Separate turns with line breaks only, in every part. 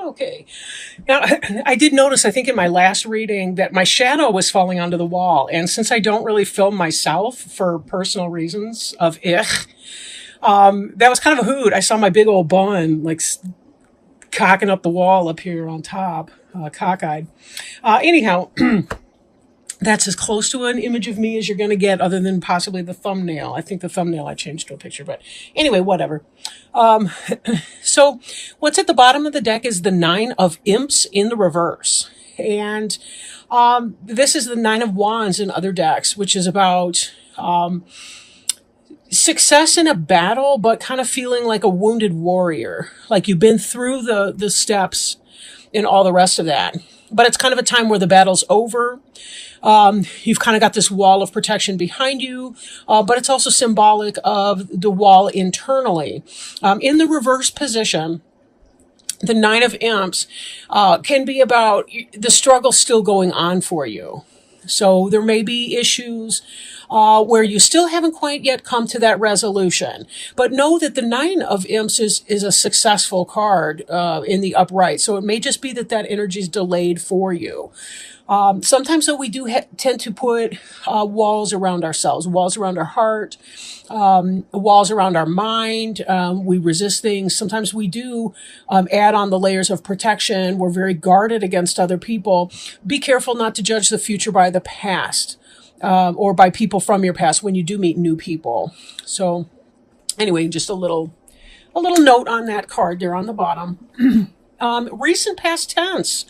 Okay. Now, I did notice, I think in my last reading, that my shadow was falling onto the wall. And since I don't really film myself for personal reasons of that was kind of a hoot. I saw my big old bun, like cocking up the wall up here on top, cockeyed. Anyhow, that's as close to an image of me as you're going to get, other than possibly the thumbnail. I think the thumbnail I changed to a picture, but anyway, whatever. Um, so what's at the bottom of the deck is the Nine of Imps in the reverse. And this is the Nine of Wands in other decks, which is about success in a battle, but kind of feeling like a wounded warrior. Like you've been through the steps and all the rest of that. But it's kind of a time where the battle's over. You've kind of got this wall of protection behind you, but it's also symbolic of the wall internally. In the reverse position, the Nine of Imps can be about the struggle still going on for you. So there may be issues where you still haven't quite yet come to that resolution. But know that the Nine of Imps is a successful card in the upright. So it may just be that energy is delayed for you. Sometimes, though, we do tend to put walls around ourselves, walls around our heart, walls around our mind. We resist things. Sometimes we do add on the layers of protection. We're very guarded against other people. Be careful not to judge the future by the past or by people from your past when you do meet new people. So anyway, just a little note on that card there on the bottom. Recent past tense.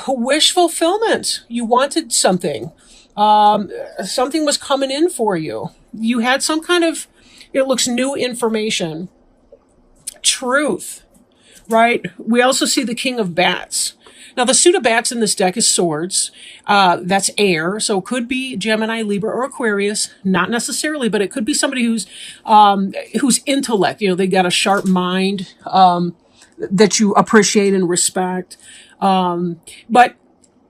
Wish fulfillment. You wanted something. Something was coming in for you. You had some kind of, it looks new information. Truth, right? We also see the King of Bats. Now, the suit of bats in this deck is swords. That's air. So it could be Gemini, Libra, or Aquarius. Not necessarily, but it could be somebody who's intellect. You know, they got a sharp mind, that you appreciate and respect. But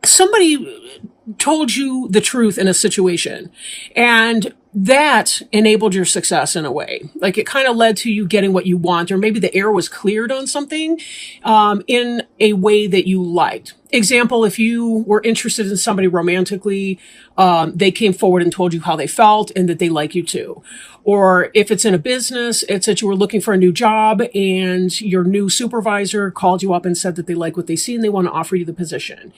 somebody told you the truth in a situation, and that enabled your success in a way. Like it kind of led to you getting what you want, or maybe the air was cleared on something, in a way that you liked. Example, if you were interested in somebody romantically, they came forward and told you how they felt and that they like you too. Or if it's in a business, it's that you were looking for a new job and your new supervisor called you up and said that they like what they see and they want to offer you the position.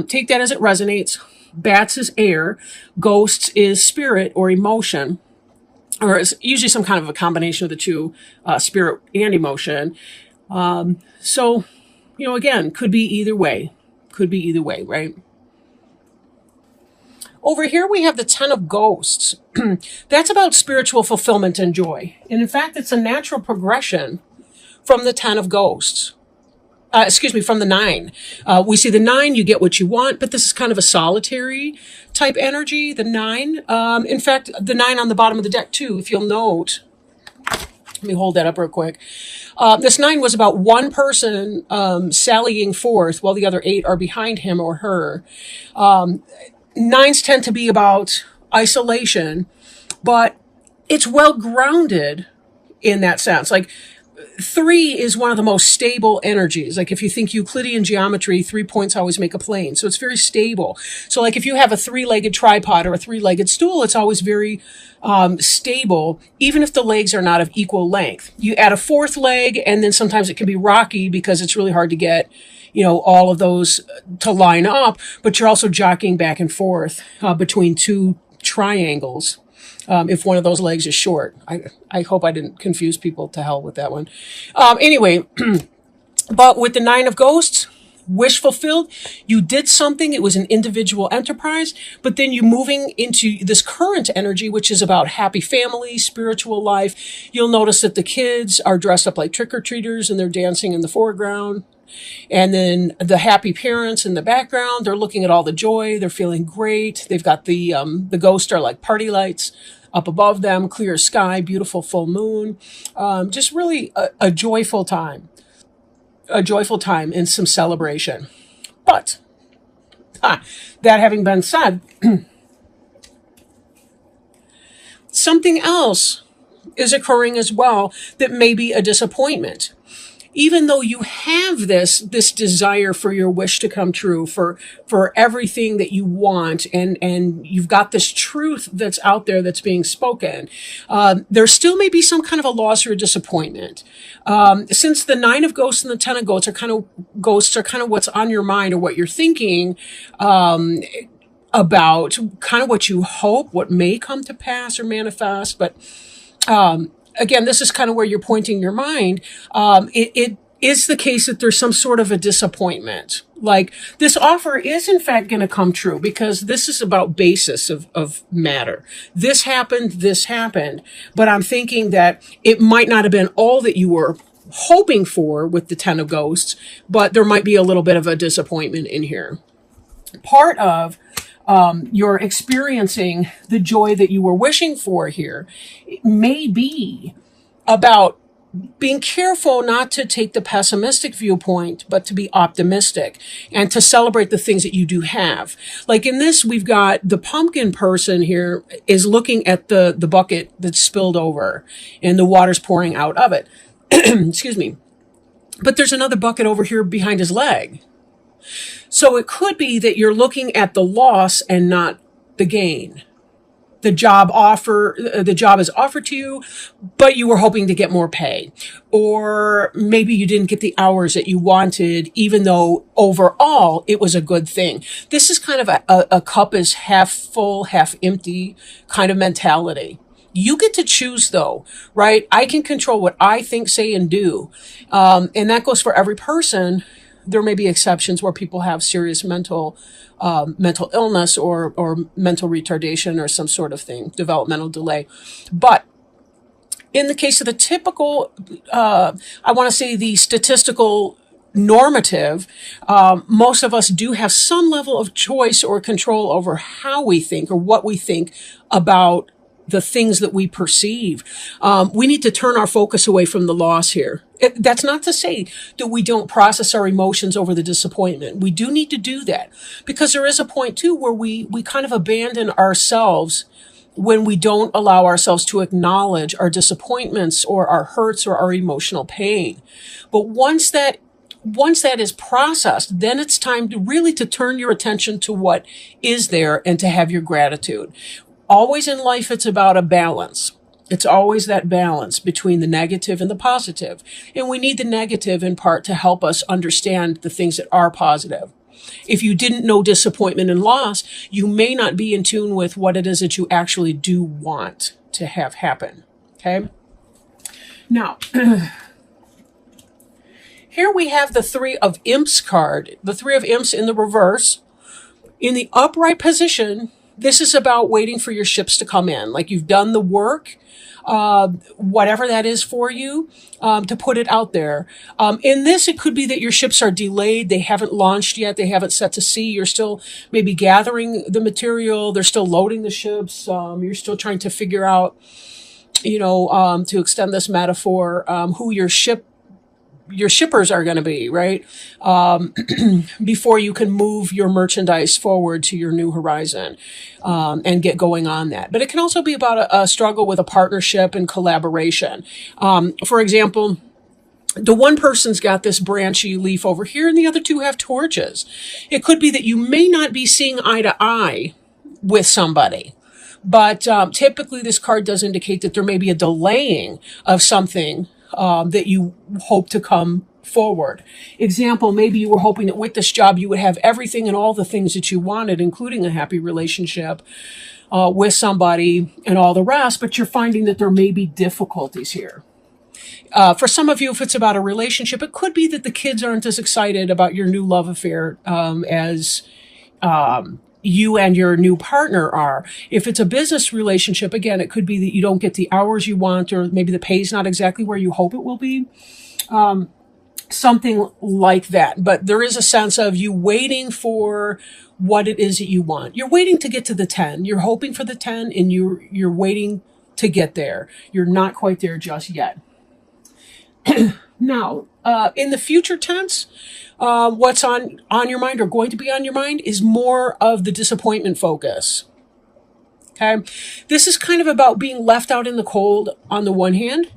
Take that as it resonates. Bats is air. Ghosts is spirit or emotion. Or it's usually some kind of a combination of the two, spirit and emotion. So, you know, again, could be either way. Could be either way, right? Over here, we have the Ten of Ghosts. That's about spiritual fulfillment and joy. And in fact, it's a natural progression from the Ten of Ghosts. From the Nine. We see the Nine, you get what you want, but this is kind of a solitary type energy, the Nine. In fact, the Nine on the bottom of the deck too, if you'll note. Let me hold that up real quick. This Nine was about one person sallying forth while the other 8 are behind him or her. Nines tend to be about isolation, but it's well grounded in that sense. Like 3 is one of the most stable energies. Like if you think Euclidean geometry, 3 points always make a plane. So it's very stable. So like if you have a 3-legged tripod or a 3-legged stool, it's always very stable, even if the legs are not of equal length. You add a 4th leg, and then sometimes it can be rocky because it's really hard to get, you know, all of those to line up, but you're also jockeying back and forth between 2 triangles. If one of those legs is short. I hope I didn't confuse people to hell with that one. Anyway, but with the Nine of Ghosts, wish fulfilled, you did something, it was an individual enterprise, but then you moving into this current energy, which is about happy family, spiritual life. You'll notice that the kids are dressed up like trick-or-treaters and they're dancing in the foreground. And then the happy parents in the background, they're looking at all the joy, they're feeling great. They've got the ghosts are like party lights up above them, clear sky, beautiful full moon. Just really a joyful time. A joyful time and some celebration. But, that having been said, something else is occurring as well that may be a disappointment. even though you have this desire for your wish to come true, for everything that you want, and you've got this truth that's out there that's being spoken, there still may be some kind of a loss or a disappointment. Since the Nine of Ghosts and the Ten of Ghosts are kind of what's on your mind or what you're thinking about, kind of what you hope, what may come to pass or manifest, but again, this is kind of where you're pointing your mind. It is the case that there's some sort of a disappointment. Like, this offer is in fact going to come true, because this is about basis of matter. This happened, but I'm thinking that it might not have been all that you were hoping for with the Ten of Ghosts, but there might be a little bit of a disappointment in here. Part of you're experiencing the joy that you were wishing for here. It may be about being careful not to take the pessimistic viewpoint, but to be optimistic and to celebrate the things that you do have. Like in this, we've got the pumpkin person here is looking at the bucket that's spilled over and the water's pouring out of it. Excuse me. But there's another bucket over here behind his leg. So it could be that you're looking at the loss and not the gain. The job is offered to you, but you were hoping to get more pay. Or maybe you didn't get the hours that you wanted, even though overall it was a good thing. This is kind of a cup is half full, half empty kind of mentality. You get to choose though, right? I can control what I think, say, and do. And that goes for every person. There may be exceptions where people have serious mental illness or mental retardation or some sort of thing, developmental delay. But in the case of the typical, I want to say the statistical normative, most of us do have some level of choice or control over how we think or what we think about the things that we perceive. We need to turn our focus away from the loss here. That's not to say that we don't process our emotions over the disappointment. We do need to do that, because there is a point too where we kind of abandon ourselves when we don't allow ourselves to acknowledge our disappointments or our hurts or our emotional pain. But once that is processed, then it's time to really to turn your attention to what is there and to have your gratitude. Always in life, it's about a balance. It's always that balance between the negative and the positive. And we need the negative in part to help us understand the things that are positive. If you didn't know disappointment and loss, you may not be in tune with what it is that you actually do want to have happen. Okay? Now, here we have the Three of Imps card. The Three of Imps in the reverse. In the upright position, this is about waiting for your ships to come in. Like, you've done the work, whatever that is for you, to put it out there. In this, it could be that your ships are delayed. They haven't launched yet. They haven't set to sea. You're still maybe gathering the material. They're still loading the ships. You're still trying to figure out, to extend this metaphor, who your shippers are going to be, right? Before you can move your merchandise forward to your new horizon, and get going on that. But it can also be about a struggle with a partnership and collaboration. For example, the one person's got this branchy leaf over here and the other two have torches. It could be that you may not be seeing eye to eye with somebody. But typically this card does indicate that there may be a delaying of something that you hope to come forward. Example, maybe you were hoping that with this job you would have everything and all the things that you wanted, including a happy relationship with somebody and all the rest, but you're finding that there may be difficulties here. For some of you, if it's about a relationship, it could be that the kids aren't as excited about your new love affair as you and your new partner are. If it's a business relationship, again, it could be that you don't get the hours you want, or maybe the pay's not exactly where you hope it will be. Something like that. But there is a sense of you waiting for what it is that you want. You're waiting to get to the 10. You're hoping for the 10 and you're waiting to get there. You're not quite there just yet. Now, in the future tense, what's on your mind or going to be on your mind is more of the disappointment focus. Okay. This is kind of about being left out in the cold on the one hand.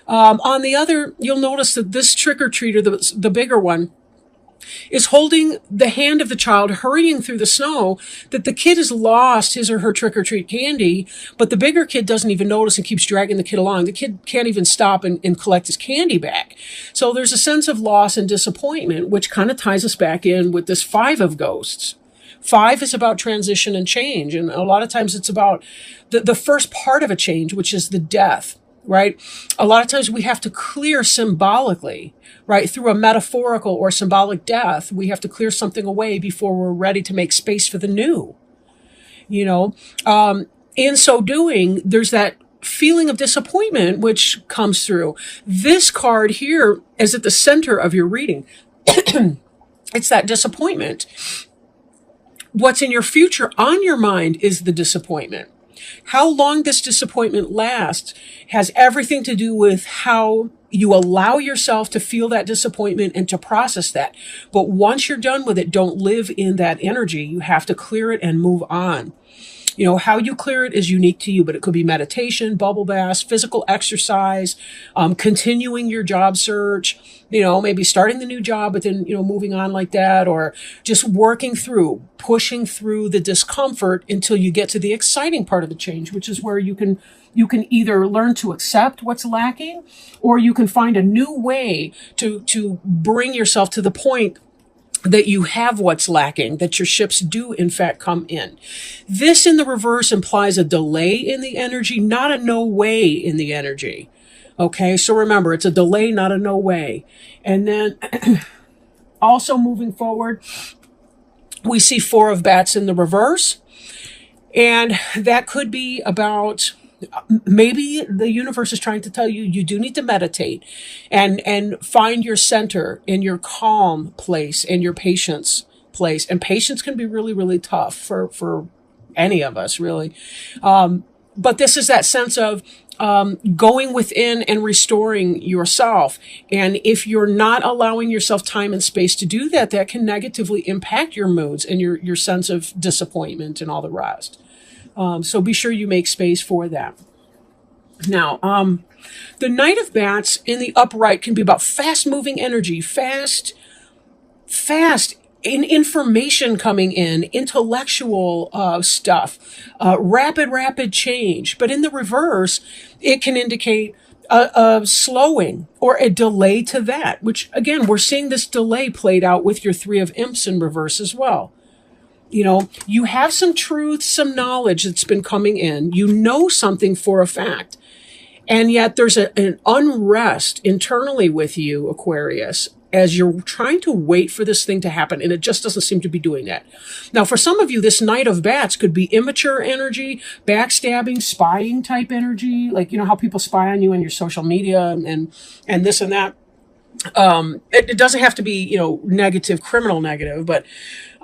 On the other, you'll notice that this trick-or-treater, the bigger one, is holding the hand of the child, hurrying through the snow, that the kid has lost his or her trick-or-treat candy, but the bigger kid doesn't even notice and keeps dragging the kid along. The kid can't even stop and collect his candy back. So there's a sense of loss and disappointment, which kind of ties us back in with this 5 of ghosts. 5 is about transition and change, and a lot of times it's about the first part of a change, which is the death. Right? A lot of times we have to clear symbolically, right? Through a metaphorical or symbolic death, we have to clear something away before we're ready to make space for the new. In so doing, there's that feeling of disappointment which comes through. This card here is at the center of your reading. It's that disappointment. What's in your future on your mind is the disappointment. How long this disappointment lasts has everything to do with how you allow yourself to feel that disappointment and to process that. But once you're done with it, don't live in that energy. You have to clear it and move on. How you clear it is unique to you, but it could be meditation, bubble baths, physical exercise, continuing your job search, maybe starting the new job, but then, moving on like that, or just working through, pushing through the discomfort until you get to the exciting part of the change, which is where you can either learn to accept what's lacking, or you can find a new way to bring yourself to the point that you have what's lacking, that your ships do in fact come in. This in the reverse implies a delay in the energy, not a no way in the energy. Okay, so remember, it's a delay, not a no way. And then also moving forward, we see 4 of bats in the reverse. And that could be about, maybe the universe is trying to tell you, you do need to meditate and find your center in your calm place, in your patience place. And patience can be really, really tough for any of us, really. But this is that sense of going within and restoring yourself. And if you're not allowing yourself time and space to do that, that can negatively impact your moods and your sense of disappointment and all the rest. So be sure you make space for that. Now, the Knight of Bats in the upright can be about fast-moving energy, fast in information coming in, intellectual stuff, rapid change. But in the reverse, it can indicate a slowing or a delay to that, which, again, we're seeing this delay played out with your 3 of Imps in reverse as well. You have some truth, some knowledge that's been coming in. You know something for a fact. And yet there's an unrest internally with you, Aquarius, as you're trying to wait for this thing to happen. And it just doesn't seem to be doing that. Now, for some of you, this Knight of Bats could be immature energy, backstabbing, spying type energy. Like, how people spy on you in your social media and this and that. It doesn't have to be, negative, criminal negative, but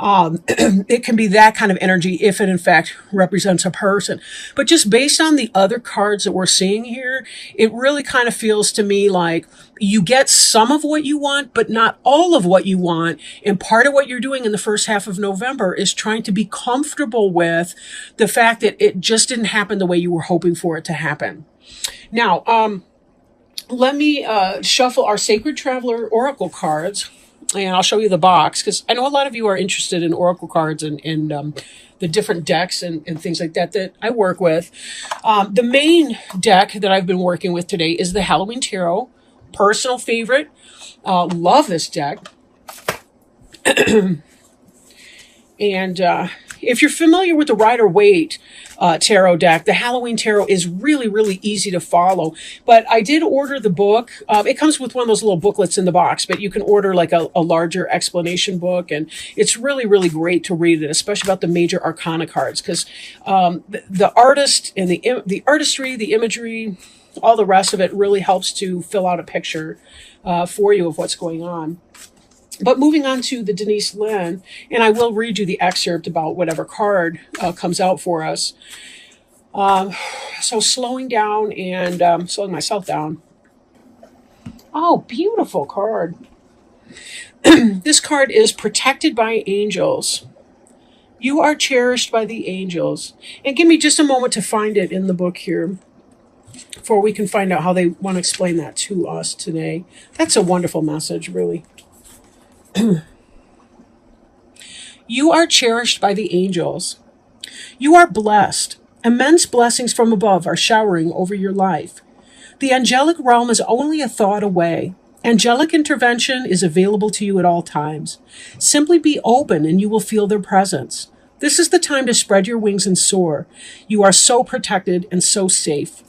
it can be that kind of energy if it in fact represents a person. But just based on the other cards that we're seeing here, it really kind of feels to me like you get some of what you want, but not all of what you want. And part of what you're doing in the first half of November is trying to be comfortable with the fact that it just didn't happen the way you were hoping for it to happen. Now, let me shuffle our Sacred Traveler Oracle cards, and I'll show you the box, because I know a lot of you are interested in Oracle cards and the different decks and things like that I work with. The main deck that I've been working with today is the Halloween Tarot, personal favorite. Love this deck. And if you're familiar with the Rider-Waite tarot deck, the Halloween Tarot is really, really easy to follow. But I did order the book. It comes with one of those little booklets in the box, but you can order like a larger explanation book. And it's really, really great to read it, especially about the major arcana cards, because the artist and the artistry, the imagery, all the rest of it really helps to fill out a picture for you of what's going on. But moving on to the Denise Lynn, and I will read you the excerpt about whatever card comes out for us. So slowing down and slowing myself down. Oh, beautiful card. This card is protected by angels. You are cherished by the angels. And give me just a moment to find it in the book here. before we can find out how they want to explain that to us today. That's a wonderful message, really. You are cherished by the angels. You are blessed. Immense blessings from above are showering over your life. The angelic realm is only a thought away. Angelic intervention is available to you at all times. Simply be open and you will feel their presence. This is the time to spread your wings and soar. You are so protected and so safe.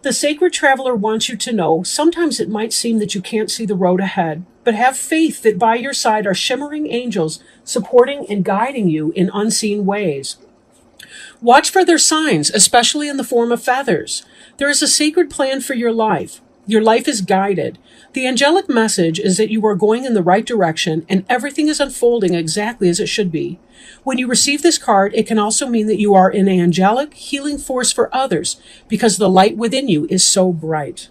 The sacred traveler wants you to know sometimes it might seem that you can't see the road ahead, but have faith that by your side are shimmering angels supporting and guiding you in unseen ways. Watch for their signs, especially in the form of feathers. There is a sacred plan for your life. Your life is guided. The angelic message is that you are going in the right direction and everything is unfolding exactly as it should be. When you receive this card, it can also mean that you are an angelic healing force for others because the light within you is so bright.